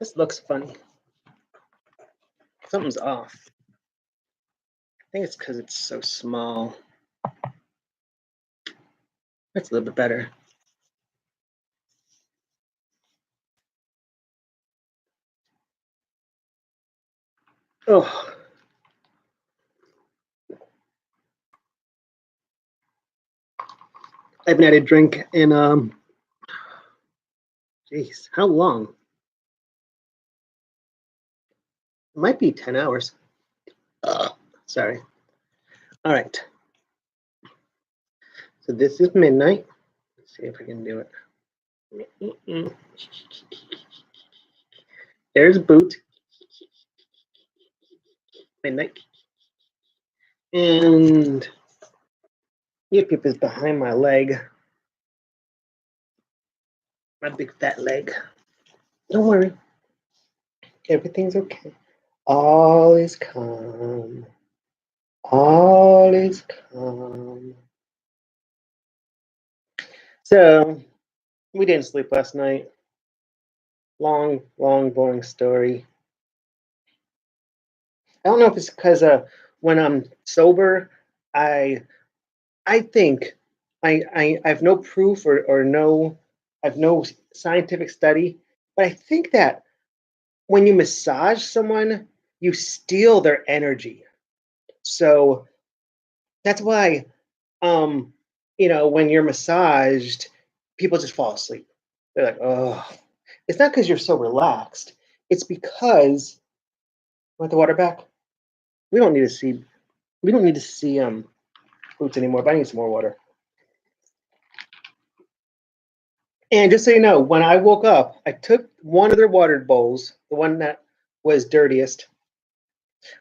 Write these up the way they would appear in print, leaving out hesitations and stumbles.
This looks funny. Something's off. I think it's because it's so small. That's a little bit better. Oh. I haven't had a drink in, geez, how long? It might be 10 hours. Sorry. All right. So this is midnight. Let's see if we can do it. There's Boot. Midnight. And Yipyip is behind my leg. My big fat leg. Don't worry. Everything's okay. All is calm. All is calm. So, we didn't sleep last night. Long, boring story. I don't know if it's because when I'm sober, I think I have no proof or no, I have no scientific study, but I think that when you massage someone, you steal their energy. So that's why, when you're massaged, people just fall asleep. They're like, oh, it's not because you're so relaxed. It's because, want the water back? We don't need to see Boots anymore, but I need some more water. And just so you know, when I woke up, I took one of their water bowls, the one that was dirtiest.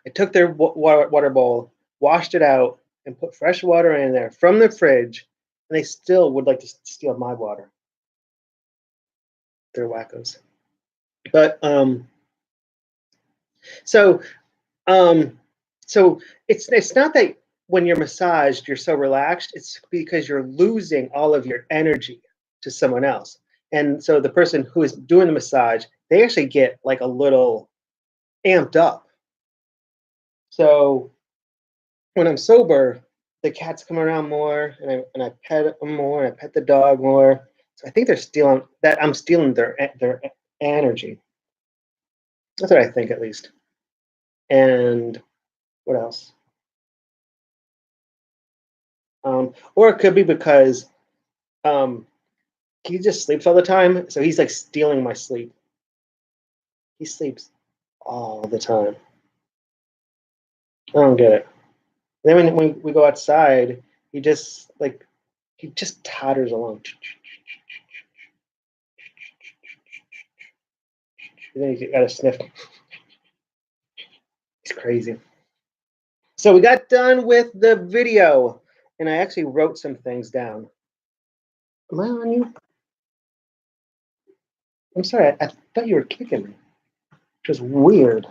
I took their water bowl, washed it out, and put fresh water in there from the fridge, and they still would like to steal my water. They're wackos. But so it's not that when you're massaged you're so relaxed. It's because you're losing all of your energy to someone else, and so the person who is doing the massage, they actually get like a little amped up. So when I'm sober, the cats come around more, and I pet them more, and I pet the dog more. So I think they're stealing that. I'm stealing their energy. That's what I think, at least. And what else? Or it could be because he just sleeps all the time, so he's like stealing my sleep. He sleeps all the time. I don't get it. Then when we go outside, he just totters along. And then you got to sniff. It's crazy. So we got done with the video, and I actually wrote some things down. Am I on you? I'm sorry, I thought you were kicking me, which was weird.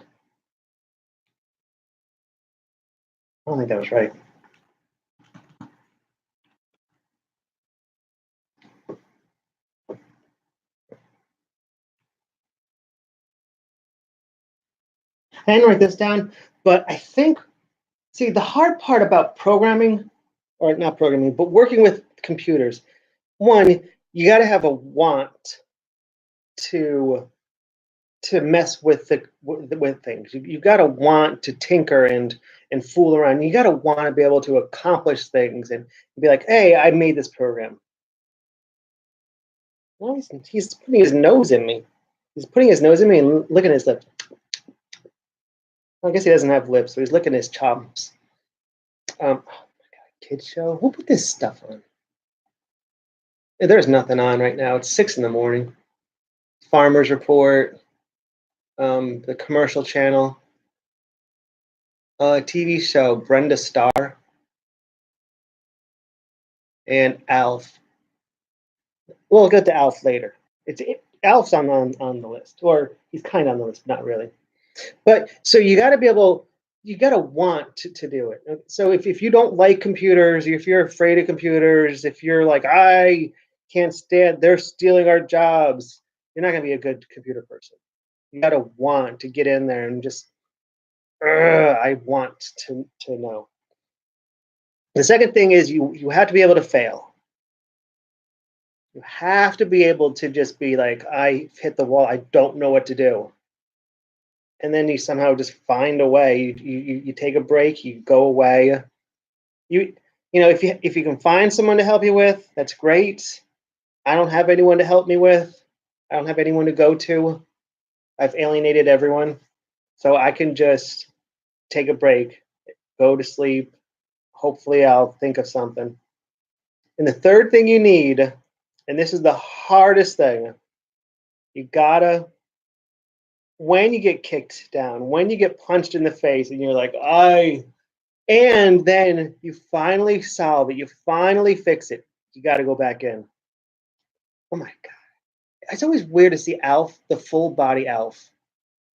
I don't think that was right. I didn't write this down, but I think, see, the hard part about programming, or not programming, but working with computers, one, you got to have a want to mess with things. You got to want to tinker and fool around. You got to want to be able to accomplish things and be like, hey, I made this program. Well, he's putting his nose in me. He's putting his nose in me and licking his lips. I guess he doesn't have lips, so he's licking his chops. Oh my God, kids show. Who put this stuff on? There's nothing on right now. It's 6 a.m. Farmers Report, the commercial channel, TV show, Brenda Starr, and Alf. We'll get to Alf later. Alf's on the list, or he's kind of on the list, not really. But so you got to be able, you got to want to do it. So if you don't like computers, if you're afraid of computers, if you're like, I can't stand, they're stealing our jobs, you're not going to be a good computer person. You gotta want to get in there and just, I want to know. The second thing is you have to be able to fail. You have to be able to just be like, I hit the wall. I don't know what to do, and then you somehow just find a way. You take a break. You go away. You you know if you can find someone to help you with, that's great. I don't have anyone to help me with. I don't have anyone to go to. I've alienated everyone, so I can just take a break, go to sleep. Hopefully, I'll think of something. And the third thing you need, and this is the hardest thing, you gotta, when you get kicked down, when you get punched in the face and you're like, and then you finally solve it, you finally fix it, you gotta go back in. Oh my God. It's always weird to see Alf, the full body Alf.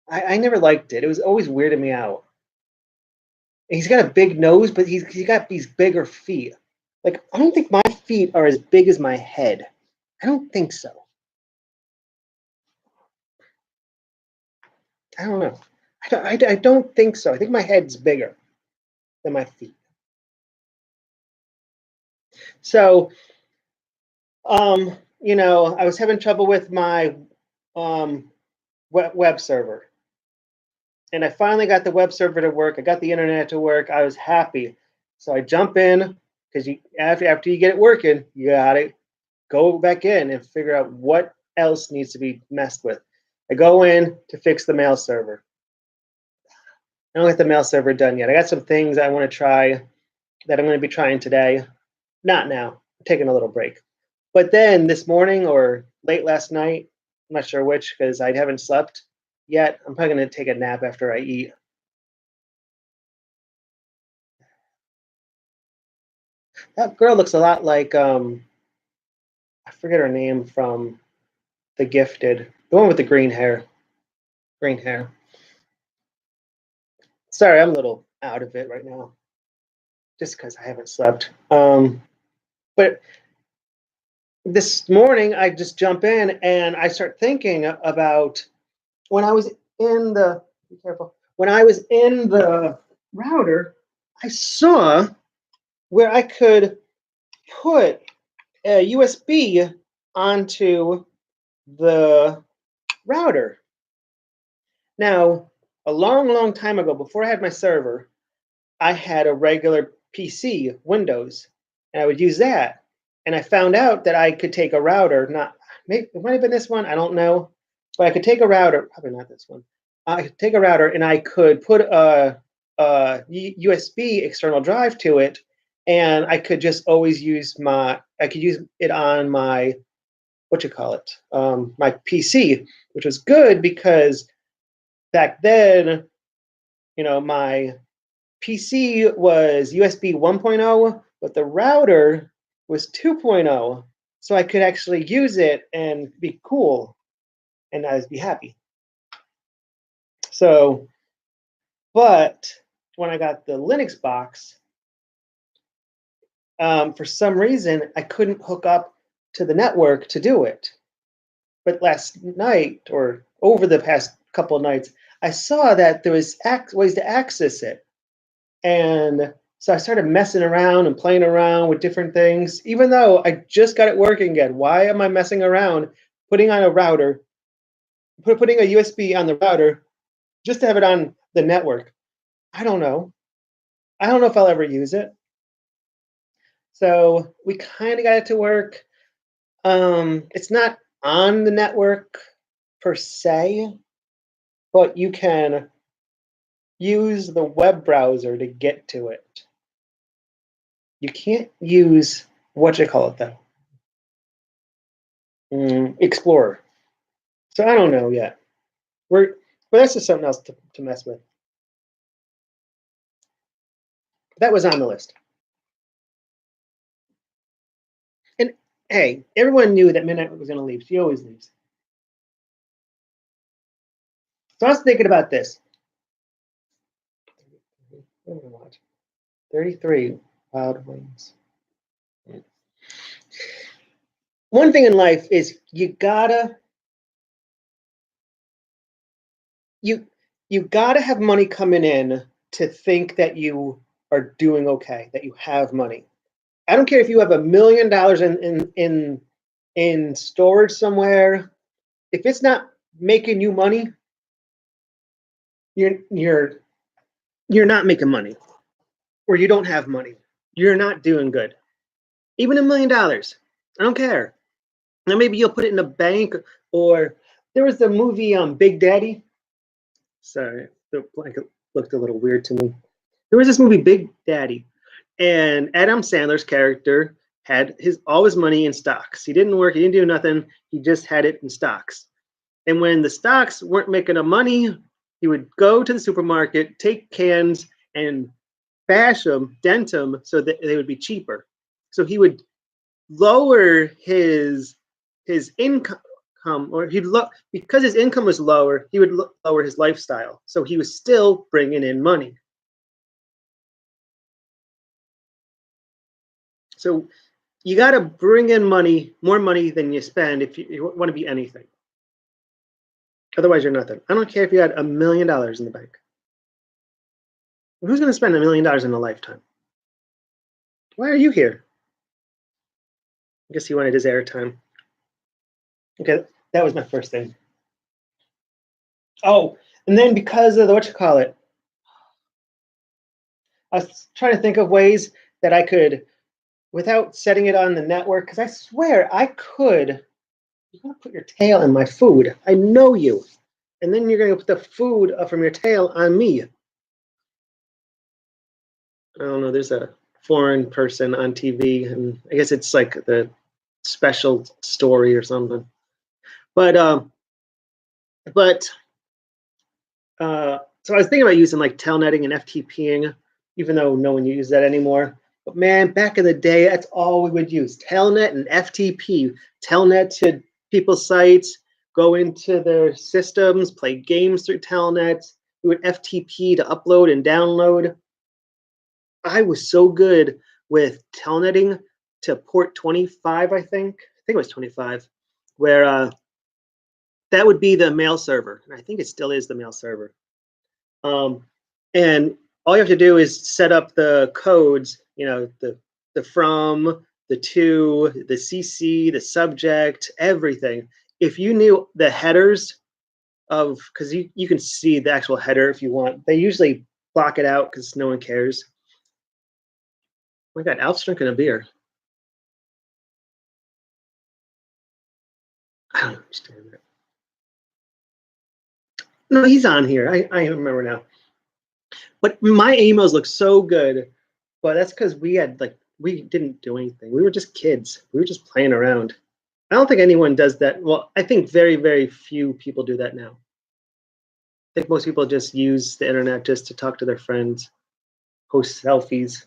I never liked it. It was always weirding me out. He's got a big nose, but he's got these bigger feet. Like, I don't think my feet are as big as my head. I don't think so. I don't know. I don't think so. I think my head's bigger than my feet. So, I was having trouble with my um, web server, and I finally got the web server to work. I got the internet to work. I was happy. So I jump in because after you get it working, you gotta go back in and figure out what else needs to be messed with. I go in to fix the mail server. I don't get the mail server done yet. I got some things I want to try that I'm going to be trying today. Not now. I'm taking a little break. But then this morning or late last night, I'm not sure which because I haven't slept yet. I'm probably going to take a nap after I eat. That girl looks a lot like I forget her name from The Gifted, the one with the green hair. Green hair. Sorry, I'm a little out of it right now, just because I haven't slept. But this morning, I just jump in and I start thinking about when I was in the. Be careful. When I was in the router, I saw where I could put a USB onto the router. Now, a long, long time ago, before I had my server, I had a regular PC, Windows, and I would use that. And I found out that I could take a router, not maybe it might have been this one, I don't know, but I could take a router, probably not this one. I could take a router and I could put a USB external drive to it, and I could just always I could use it on my, what you call it, my PC, which was good because back then, my PC was USB 1.0, but the router was 2.0. So I could actually use it and be cool and I'd be happy. So, but when I got the Linux box, for some reason, I couldn't hook up to the network to do it. But last night, or over the past couple of nights, I saw that there was ways to access it. And so I started messing around and playing around with different things, even though I just got it working again. Why am I messing around putting on a router, putting a USB on the router just to have it on the network? I don't know. I don't know if I'll ever use it. So we kind of got it to work. It's not on the network per se, but you can use the web browser to get to it. You can't use what you call it though. Explorer. So I don't know yet. But that's just something else to mess with. That was on the list. And hey, everyone knew that Midnight was going to leave. She always leaves. So I was thinking about this. 33 Wild Wings. One thing in life is you gotta you you got to have money coming in to think that you are doing okay, that you have money. I don't care if you have $1 million in storage somewhere. If it's not making you money, you're you're you're not making money, or you don't have money. You're not doing good. Even $1 million, I don't care. Now maybe you'll put it in a bank, or there was the movie Big Daddy. Sorry, the blanket looked a little weird to me. There was this movie Big Daddy, and Adam Sandler's character had all his money in stocks. He didn't work, he didn't do nothing, he just had it in stocks. And when the stocks weren't making enough money, he would go to the supermarket, take cans, and bash them, dent them, so that they would be cheaper. So he would lower his income, or because his income was lower, he would lower his lifestyle. So he was still bringing in money. So you got to bring in money, more money than you spend if you want to be anything. Otherwise, you're nothing. I don't care if you had $1 million in the bank. Who's going to spend $1 million in a lifetime? Why are you here? I guess he wanted his airtime. Okay, that was my first thing. Oh, and then because of the I was trying to think of ways that I could, without setting it on the network, because I swear I could. You're going to put your tail in my food. I know you. And then you're going to put the food from your tail on me. I don't know. There's a foreign person on TV, and I guess it's like the special story or something. But so I was thinking about using like telnetting and FTPing, even though no one uses that anymore. But man, back in the day, that's all we would use: telnet and FTP. Telnet to people's sites, go into their systems, play games through telnet. We would FTP to upload and download. I was so good with telnetting to port 25, I think it was 25, where that would be the mail server. And I think it still is the mail server. And all you have to do is set up the codes, the from, the to, the CC, the subject, everything. If you knew the headers because you can see the actual header if you want. They usually block it out because no one cares. Oh my God, Alf's drinking a beer. I don't understand that. No, he's on here. I remember now. But my emails look so good. But that's because we didn't do anything. We were just kids. We were just playing around. I don't think anyone does that. Well, I think very, very few people do that now. I think most people just use the internet just to talk to their friends, post selfies,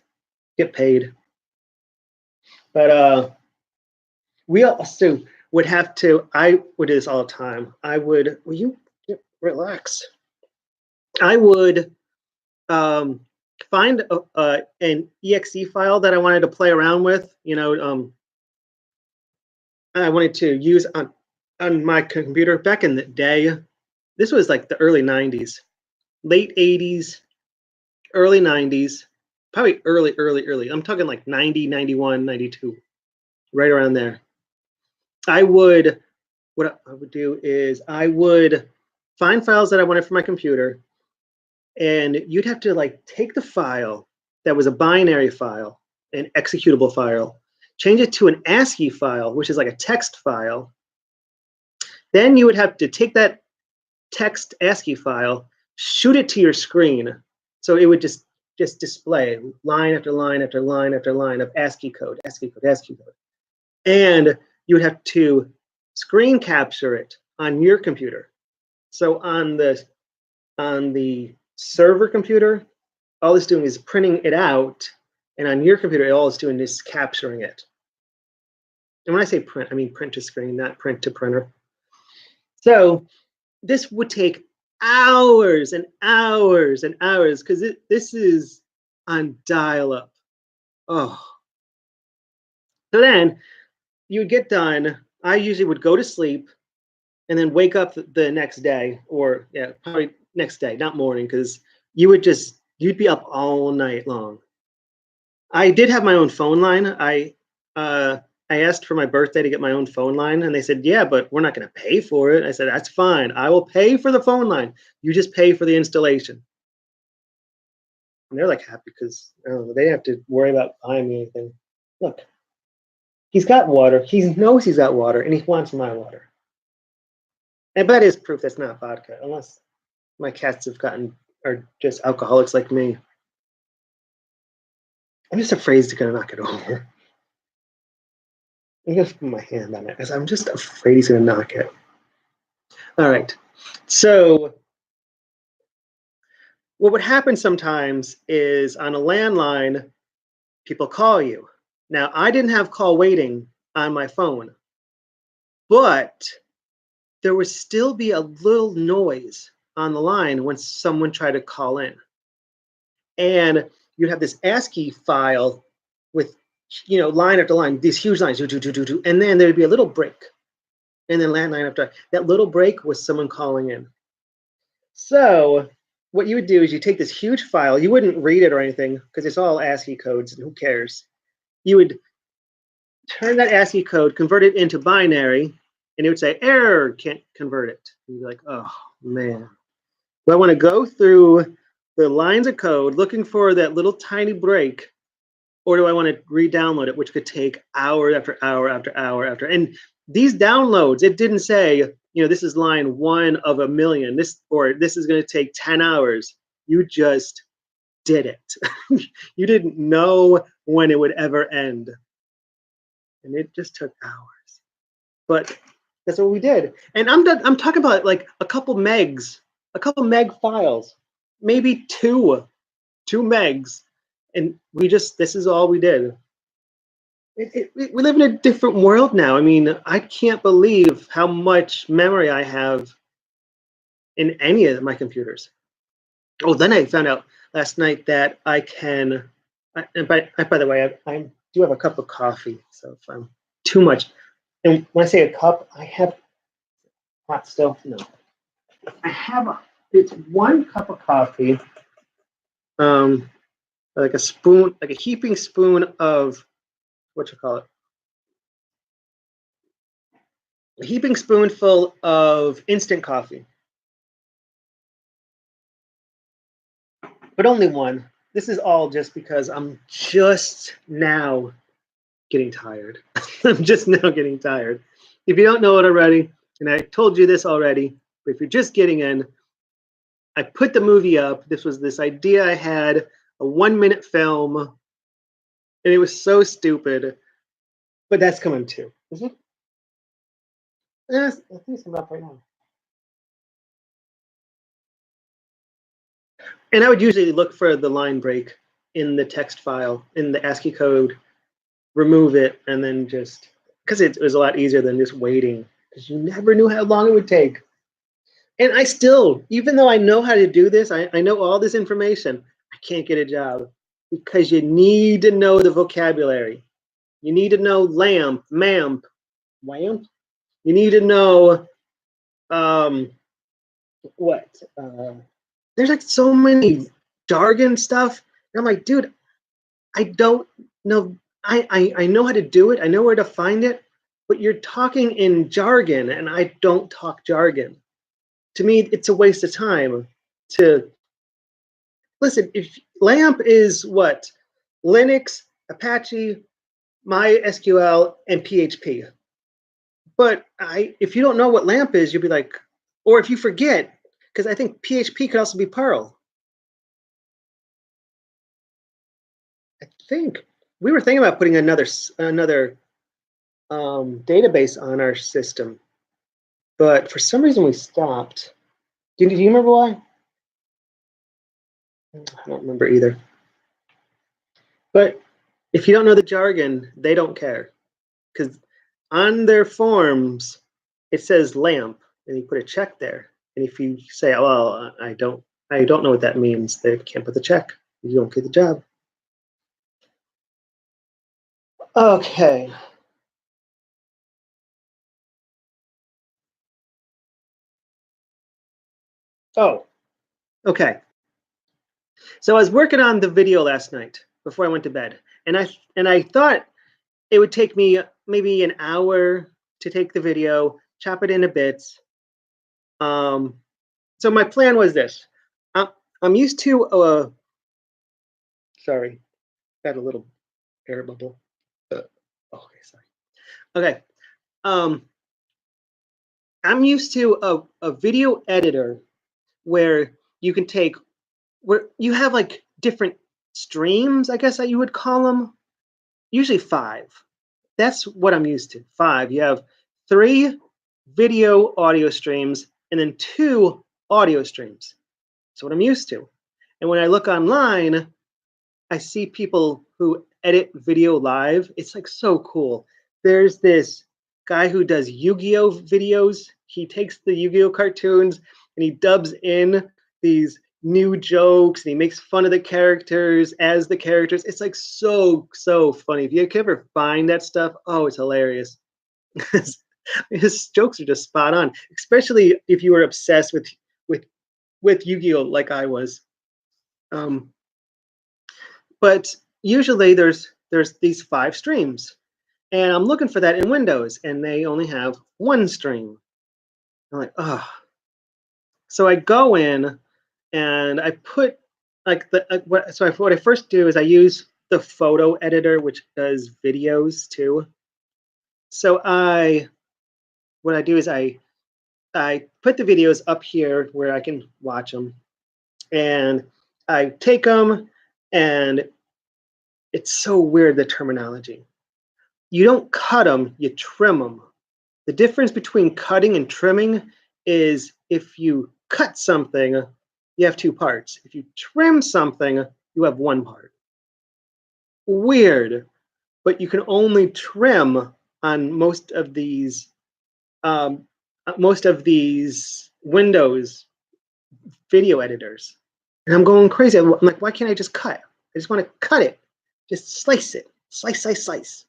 get paid. But we also would have to, I would do this all the time. Will you relax? I would find an exe file that I wanted to play around with. I wanted to use on my computer back in the day. This was like the early 90s, late 80s, early 90s, probably early. I'm talking like 90, 91, 92, right around there. What I would do is I would find files that I wanted for my computer, and you'd have to like take the file that was a binary file, an executable file, change it to an ASCII file, which is like a text file. Then you would have to take that text ASCII file, shoot it to your screen. So it would just display line after line after line after line of ASCII code. And you would have to screen capture it on your computer. So on the server computer, all it's doing is printing it out, and on your computer, all it's doing is capturing it. And when I say print, I mean print to screen, not print to printer. So this would take hours and hours and hours because this is on dial-up. Oh. So then you would get done. I usually would go to sleep and then wake up the next day, or probably next day, not morning, because you'd be up all night long. I did have my own phone line. Uh, I asked for my birthday to get my own phone line, and they said, "Yeah, but we're not going to pay for it." I said, "That's fine. I will pay for the phone line. You just pay for the installation." And they're like happy because they didn't have to worry about buying me anything. Look, he's got water. He knows he's got water, and he wants my water. And that is proof that's not vodka, unless my cats are just alcoholics like me. I'm just afraid he's gonna knock it over. I'm gonna put my hand on it because I'm just afraid he's gonna knock it. All right. So what would happen sometimes is on a landline, people call you. Now I didn't have call waiting on my phone, but there would still be a little noise on the line when someone tried to call in. And you'd have this ASCII file with, line after line, these huge lines, and then there'd be a little break. And then line after that little break was someone calling in. So what you would do is you take this huge file, you wouldn't read it or anything because it's all ASCII codes and who cares. You would turn that ASCII code, convert it into binary, and it would say error, can't convert it. And you'd be like, oh man. Do I want to go through the lines of code looking for that little tiny break, or do I want to re-download it, which could take hour after hour after hour after? And these downloads, it didn't say, this is line 1 of a million, this is going to take 10 hours. You just did it. You didn't know when it would ever end. And it just took hours. But that's what we did. And I'm talking about like a couple meg files, maybe two megs. And this is all we did. We live in a different world now. I mean, I can't believe how much memory I have in any of my computers. Oh, then I found out last night that I can, and by the way, I do have a cup of coffee. So if I'm too much, and when I say a cup, I have hot still. No, it's 1 cup of coffee, like a spoon, like a heaping spoon of, what you call it? A heaping spoonful of instant coffee. But only 1. This is all just because I'm just now getting tired. I'm just now getting tired. If you don't know it already, and I told you this already, but if you're just getting in, I put the movie up. This was this idea I had, a 1-minute film, and it was so stupid. But that's coming too. Is it? Yes, I think it's coming up right now. And I would usually look for the line break in the text file, in the ASCII code, remove it, and then just, because it was a lot easier than just waiting, because you never knew how long it would take. And I still, even though I know how to do this, I know all this information, I can't get a job because you need to know the vocabulary. You need to know lamp, mamp, wamp. You need to know what? There's like so many jargon stuff. And I'm like, dude, I don't know. I know how to do it. I know where to find it. But you're talking in jargon, and I don't talk jargon. To me, it's a waste of time to listen. If LAMP is what? Linux, Apache, MySQL, and PHP. But if you don't know what LAMP is, you'll be like, or if you forget, because I think PHP could also be Perl. I think we were thinking about putting another database on our system, but for some reason we stopped. Do you remember why? I don't remember either. But if you don't know the jargon, they don't care, because on their forms it says LAMP, and you put a check there. And if you say, "Oh, well, I don't know what that means," they can't put the check. You don't get the job. Okay. Oh, Okay. So I was working on the video last night before I went to bed, and I thought it would take me maybe an hour to take the video, chop it into bits. So my plan was this. I'm, I'm used to sorry, got a little air bubble. Okay, sorry. Okay. Um, I'm used to a video editor where you can take where you have like different streams, I guess that you would call them. Usually five. That's what I'm used to. Five. You have three video audio streams and then two audio streams. That's what I'm used to. And when I look online, I see people who edit video live. It's like so cool. There's this guy who does Yu-Gi-Oh videos. He takes the Yu-Gi-Oh cartoons and he dubs in these new jokes and he makes fun of the characters as the characters. It's like so funny. If you can ever find that stuff, oh, it's hilarious. His jokes are just spot on, especially if you were obsessed with with Yu-Gi-Oh like I was. Um, but usually there's these five streams, and I'm looking for that in Windows, and they only have one stream. I'm like, oh. So I go in and I put like what I first do is I use the photo editor, which does videos too. So what I do is I put the videos up here where I can watch them, and I take them, and it's so weird, the terminology. You don't cut them, you trim them. The difference between cutting and trimming is if you cut something, you have two parts. If you trim something, you have one part. Weird, but you can only trim on um, most of these Windows video editors. And I'm going crazy. I'm like, why can't I just cut? I just want to cut it. Just slice it. Slice.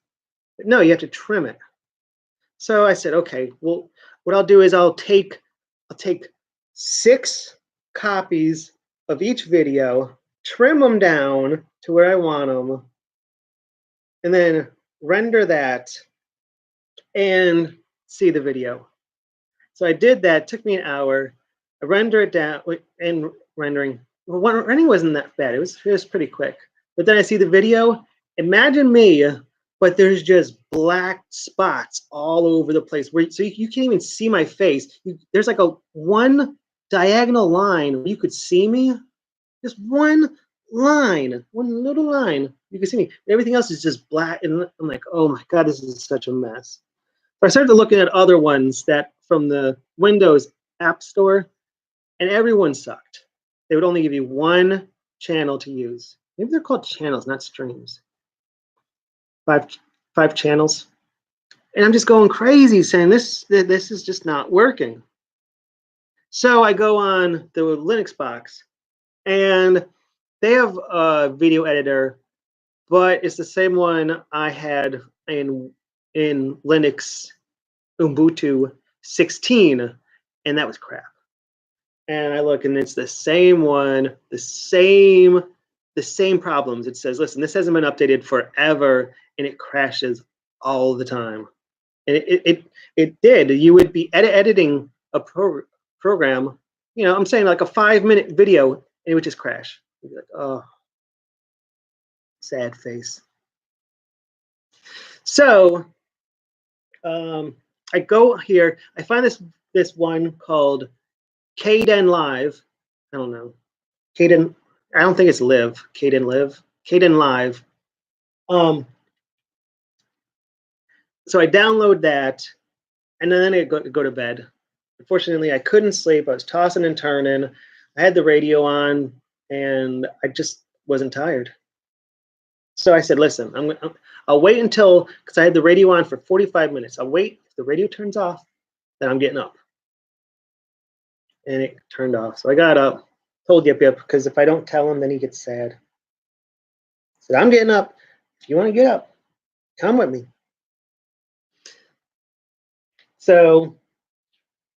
But no, you have to trim it. So I said, okay, well, what I'll do is I'll take 6 copies of each video, trim them down to where I want them, and then render that and see the video. So I did that. It took me an hour. I render it down and rendering. Well, rendering wasn't that bad. It was pretty quick. But then I see the video. Imagine me, but there's just black spots all over the place. So you can't even see my face. There's like a one diagonal line where you could see me. Just one line, one little line. You can see me. Everything else is just black. And I'm like, oh my God, this is such a mess. So I started looking at other ones that from the Windows App Store, and everyone sucked. They would only give you one channel to use. Maybe they're called channels, not streams. Five channels. And I'm just going crazy saying this is just not working. So I go on the Linux box, and they have a video editor, but it's the same one I had in Linux Ubuntu 16, and that was crap. And I look, and it's the same one, the same problems. It says, listen, this hasn't been updated forever, and it crashes all the time. And it did. You would be editing a program, I'm saying like a 5-minute video, and it would just crash. You'd be like, oh, sad face. So I go here. I find this one called Kden Live. I don't know. Kden. I don't think it's Live. Kden Live. Kden Live. So I download that, and then I go to bed. Unfortunately, I couldn't sleep. I was tossing and turning. I had the radio on, and I just wasn't tired. So I said, listen, I'll wait until, because I had the radio on for 45 minutes. I'll wait. If the radio turns off, then I'm getting up. And it turned off. So I got up, told Yipyip, because if I don't tell him, then he gets sad. I said, I'm getting up. If you want to get up, come with me. So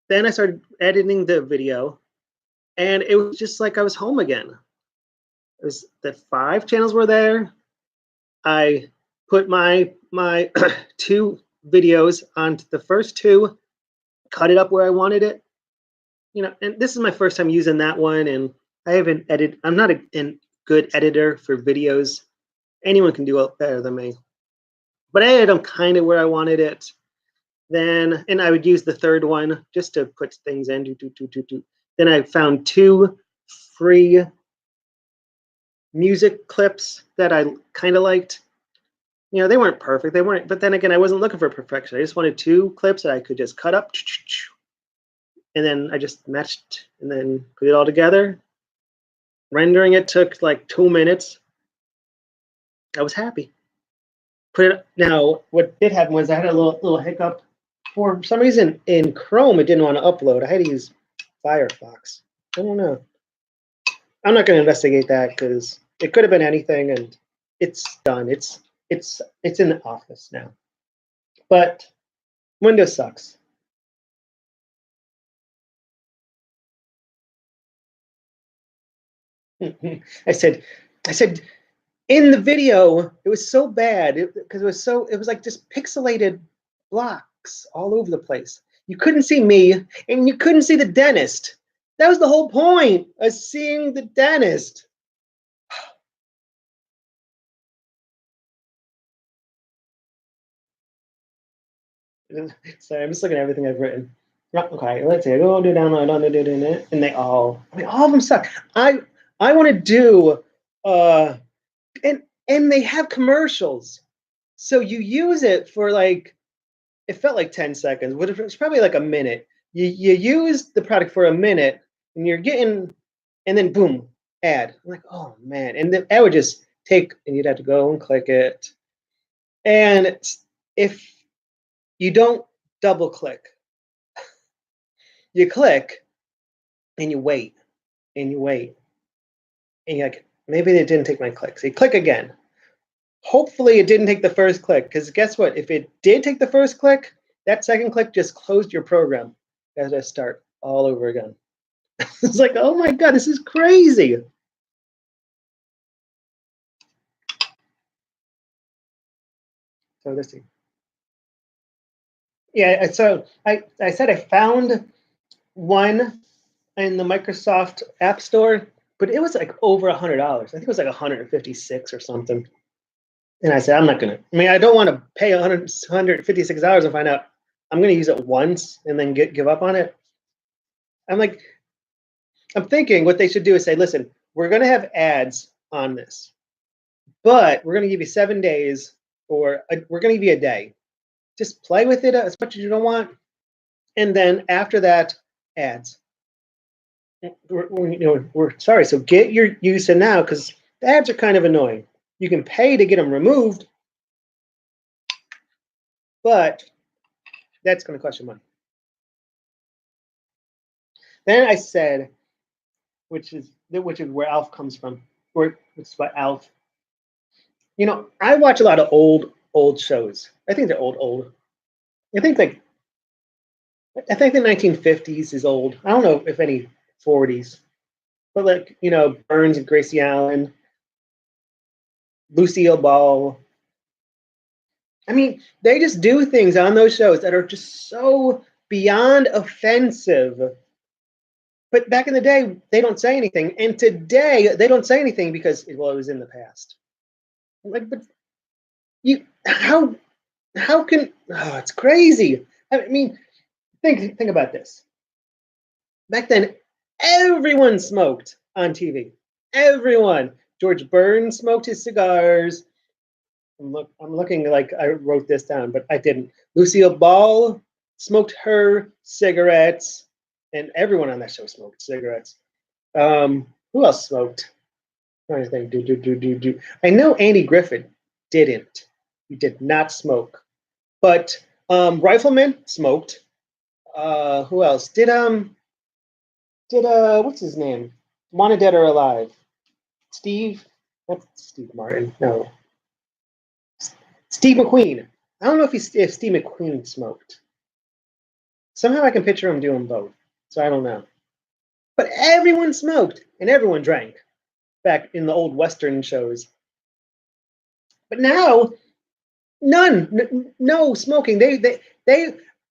then I started editing the video, and it was just like I was home again. It was the 5 channels were there. I put my 2 videos onto the first 2, cut it up where I wanted it. And this is my first time using that one, and I haven't edited. I'm not a good editor for videos. Anyone can do it better than me. But I edited them kind of where I wanted it. And I would use the third one just to put things in. Then I found 2 free music clips that I kind of liked. They weren't perfect. They weren't, but then again, I wasn't looking for perfection. I just wanted 2 clips that I could just cut up, and then I just matched and then put it all together. Rendering it took like 2 minutes. I was happy. Now, what did happen was I had a little hiccup. For some reason, in Chrome, it didn't want to upload. I had to use Firefox. I don't know. I'm not going to investigate that because it could have been anything, and it's done. It's in the office now. But Windows sucks. I said, in the video, it was so bad because it was like just pixelated blocks all over the place. You couldn't see me, and you couldn't see the dentist. That was the whole point of seeing the dentist. Sorry, I'm just looking at everything I've written. Okay, let's see. Go do download, and all of them suck. I want to do, and they have commercials, so you use it for like, it felt like 10 seconds, but it's probably like a minute. You use the product for a minute, and you're getting, and then boom, ad. I'm like, oh man, and the ad would just take, and you'd have to go and click it, and if you don't double click, you click, and you wait, and you wait, and you're like, maybe they didn't take my click. So you click again. Hopefully it didn't take the first click, because guess what? If it did take the first click, that second click just closed your program. You have to start all over again. It's like, oh my God, this is crazy. So let's see. Yeah, so I said I found one in the Microsoft App Store, but it was like over $100. I think it was like 156 or something. And I said, I'm not gonna. I mean, I don't want to pay $156 and find out I'm gonna use it once and then give up on it. I'm thinking what they should do is say, listen, we're gonna have ads on this, but we're gonna give you 7 days, or we're gonna give you a day. Just play with it as much as you don't want, and then after that, ads. We're sorry. So get your use in now, because the ads are kind of annoying. You can pay to get them removed, but that's going to cost you money. Then I said, which is where Alf comes from, which is what Alf. I watch a lot of old shows. I think they're old. I think the 1950s is old. I don't know if any 40s, but like Burns and Gracie Allen, Lucille Ball. I mean, they just do things on those shows that are just so beyond offensive. But back in the day, they don't say anything, and today they don't say anything because it was in the past. Like, but how can it's crazy. I mean, think about this. Back then, everyone smoked on TV. Everyone. George Burns smoked his cigars. I'm looking like I wrote this down, but I didn't. Lucille Ball smoked her cigarettes, and everyone on that show smoked cigarettes. Who else smoked? I'm trying to think. Do. I know Andy Griffith didn't. He did not smoke. But Rifleman smoked. Who else? Did what's his name? Wanted Dead or Alive? Steve? That's Steve Martin. No. Steve McQueen. I don't know if Steve McQueen smoked. Somehow I can picture him doing both, so I don't know. But everyone smoked and everyone drank back in the old Western shows. But now, no smoking. They.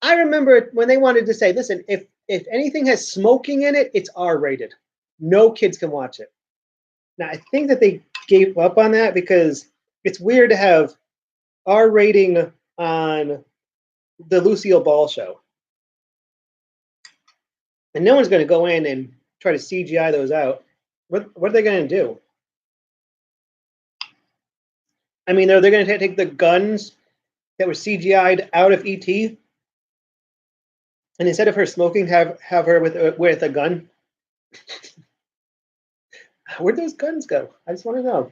I remember when they wanted to say, listen, if anything has smoking in it, it's R-rated. No kids can watch it. Now I think that they gave up on that because it's weird to have R rating on the Lucille Ball show, and no one's going to go in and try to CGI those out. What are they going to do? I mean, are they going to take the guns that were CGI'd out of ET, and instead of her smoking, have her with a gun? Where'd those guns go? I just want to know.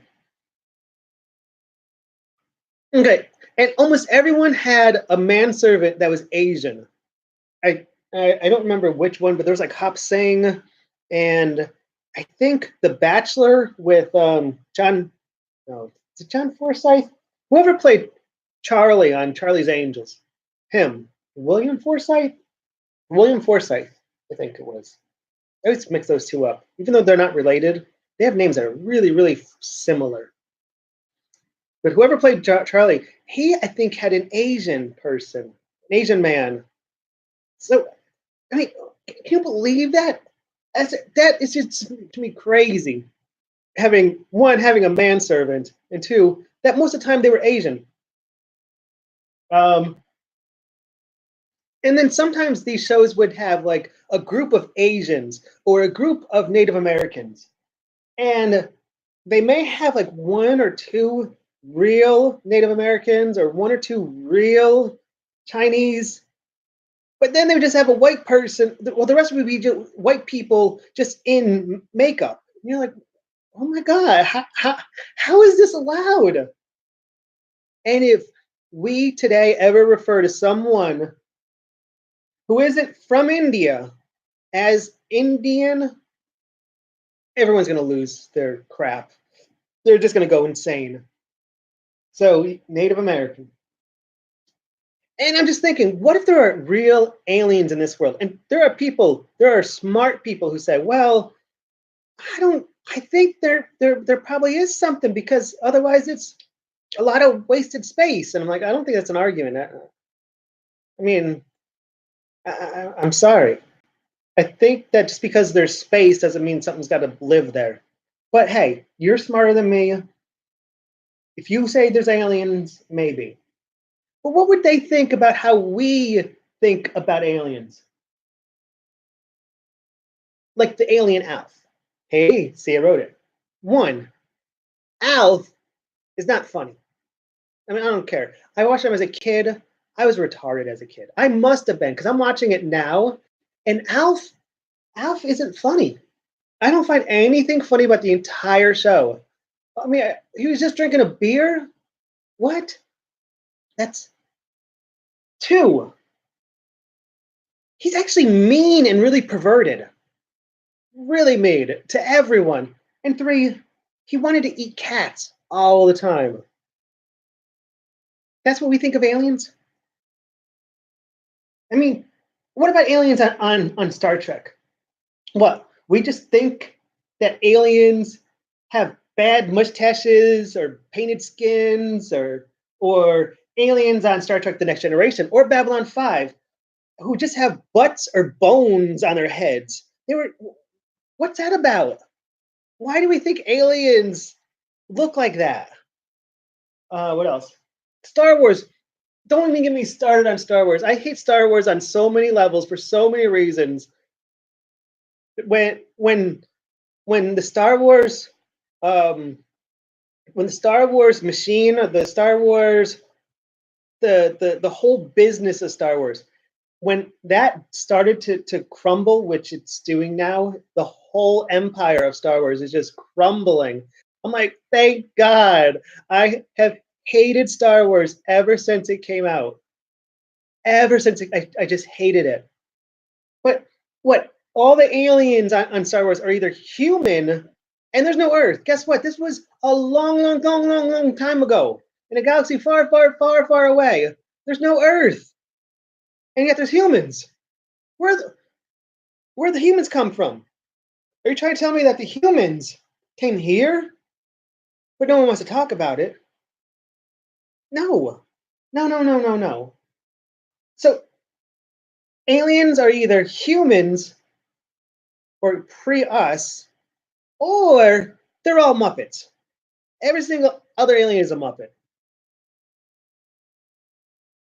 Okay, and almost everyone had a manservant that was Asian. I don't remember which one, but there was like Hop Sing, and I think The Bachelor with John. No, is it John Forsythe? Whoever played Charlie on Charlie's Angels, him. William Forsythe. William Forsythe, I think it was. I always mix those two up, even though they're not related. They have names that are really, really similar. But whoever played Charlie, he I think had an Asian person, an Asian man. So I mean, can you believe that? That is just to me crazy. Having a manservant, and two, that most of the time they were Asian. Um, and then sometimes these shows would have like a group of Asians or a group of Native Americans, and they may have like one or two real Native Americans or one or two real Chinese, but then they would just have a white person. Well, the rest would be just white people just in makeup. You're like, oh my God, how is this allowed? And if we today ever refer to someone who isn't from India as Indian, everyone's going to lose their crap. They're just going to go insane. So, Native American. And I'm just thinking, what if there are real aliens in this world? And there are smart people who say, well, I think there probably is something because otherwise it's a lot of wasted space. And I'm like, I don't think that's an argument. I mean, I'm sorry. I think that just because there's space doesn't mean something's got to live there. But hey, you're smarter than me. If you say there's aliens, maybe. But what would they think about how we think about aliens? Like the alien Alf. Hey, see, I wrote it. One, Alf is not funny. I mean, I don't care. I watched him as a kid. I was retarded as a kid. I must have been because I'm watching it now, and Alf isn't funny. I don't find anything funny about the entire show. I mean, he was just drinking a beer. What? That's two. He's actually mean and really perverted. Really mean to everyone. And three, he wanted to eat cats all the time. That's what we think of aliens? I mean, what about aliens on Star Trek? What? We just think that aliens have bad mustaches or painted skins or aliens on Star Trek The Next Generation or Babylon 5 who just have butts or bones on their heads. What's that about? Why do we think aliens look like that? What else? Star Wars. Don't even get me started on Star Wars. I hate Star Wars on so many levels for so many reasons. When the Star Wars when the Star Wars machine, the Star Wars, the whole business of Star Wars, when that started to crumble, which it's doing now, the whole empire of Star Wars is just crumbling. I'm like, thank God. I have hated Star Wars ever since it came out. Ever since I just hated it. But what? All the aliens on Star Wars are either human and there's no Earth. Guess what? This was a long, long, long, long, long time ago in a galaxy far, far, far, far away. There's no Earth, and yet there's humans. Where the humans come from? Are you trying to tell me that the humans came here, but no one wants to talk about it? No. No, no, no, no, no. So aliens are either humans or pre-us, or they're all Muppets. Every single other alien is a Muppet.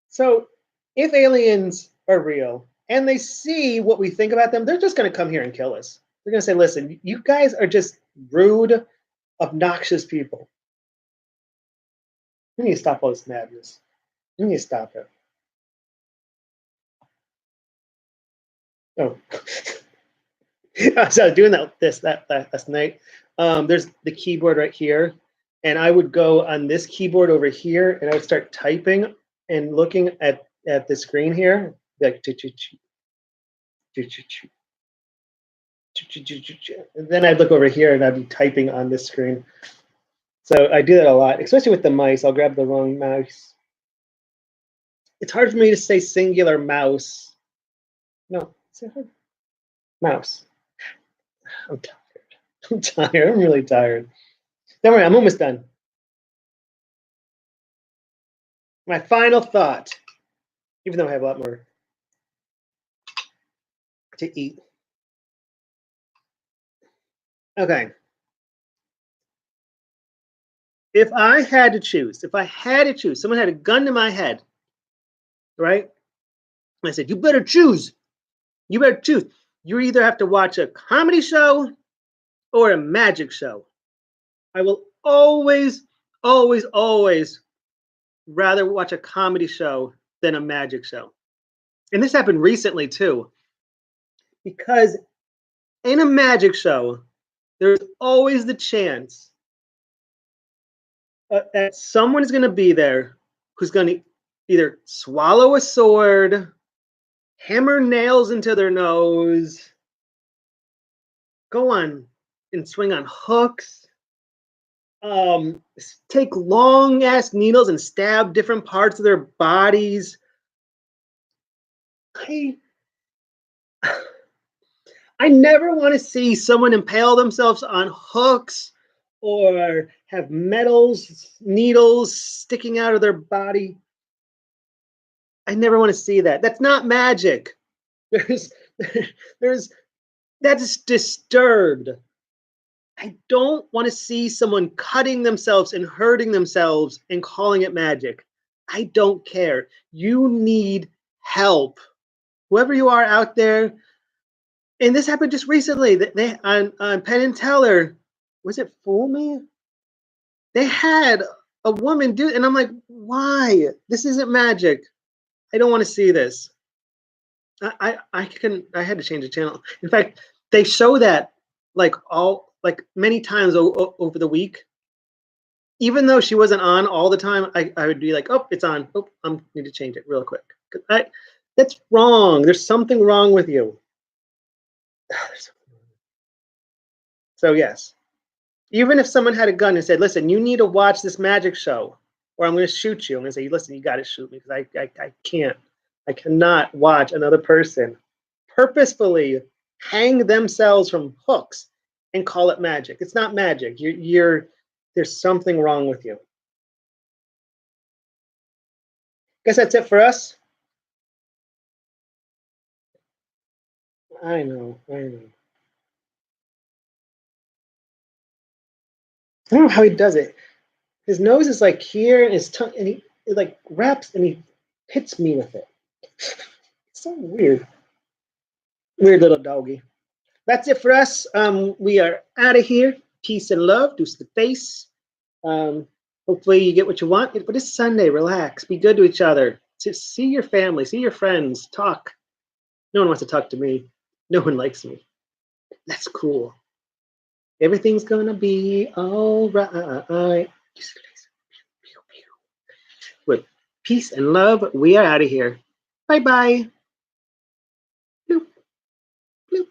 So if aliens are real and they see what we think about them, they're just going to come here and kill us. They're going to say, listen, you guys are just rude, obnoxious people. We need to stop all this madness. We need to stop it. Oh. So I was doing that last night. There's the keyboard right here, and I would go on this keyboard over here, and I would start typing and looking at the screen here, like and then I'd look over here and I'd be typing on this screen. So I do that a lot, especially with the mice. I'll grab the wrong mouse. It's hard for me to say singular mouse. No, is it hard? Mouse. I'm tired. I'm tired. I'm really tired. Don't worry, I'm almost done. My final thought, even though I have a lot more to eat. Okay. If I had to choose, someone had a gun to my head, right? I said, you better choose. You better choose. You either have to watch a comedy show or a magic show. I will always, always, always rather watch a comedy show than a magic show. And this happened recently too, because in a magic show, there's always the chance that someone is going to be there who's going to either swallow a sword, hammer nails into their nose, go on and swing on hooks, take long ass needles and stab different parts of their bodies. I never want to see someone impale themselves on hooks or have needles sticking out of their body. I never want to see that. That's not magic. That's disturbed. I don't want to see someone cutting themselves and hurting themselves and calling it magic. I don't care. You need help. Whoever you are out there, and this happened just recently. They on Penn and Teller, was it Fool Me? They had a woman do, and I'm like, why? This isn't magic. I don't want to see this. I had to change the channel. In fact, they show that like many times over the week. Even though she wasn't on all the time, I would be like, oh, it's on. Oh, I need to change it real quick. That's wrong. There's something wrong with you. So yes, even if someone had a gun and said, listen, you need to watch this magic show or I'm going to shoot you. I'm going to say, listen, you got to shoot me because I can't. I cannot watch another person purposefully hang themselves from hooks and call it magic. It's not magic. There's something wrong with you. Guess that's it for us. I know. I don't know how he does it. His nose is like here, and his tongue, and he like wraps and he hits me with it. It's so weird. Weird little doggy. That's it for us. We are out of here. Peace and love. Deuce to the face. Hopefully you get what you want. But it's Sunday. Relax. Be good to each other. See your family. See your friends. Talk. No one wants to talk to me. No one likes me. That's cool. Everything's gonna be all right. With peace and love, we are out of here. Bye-bye.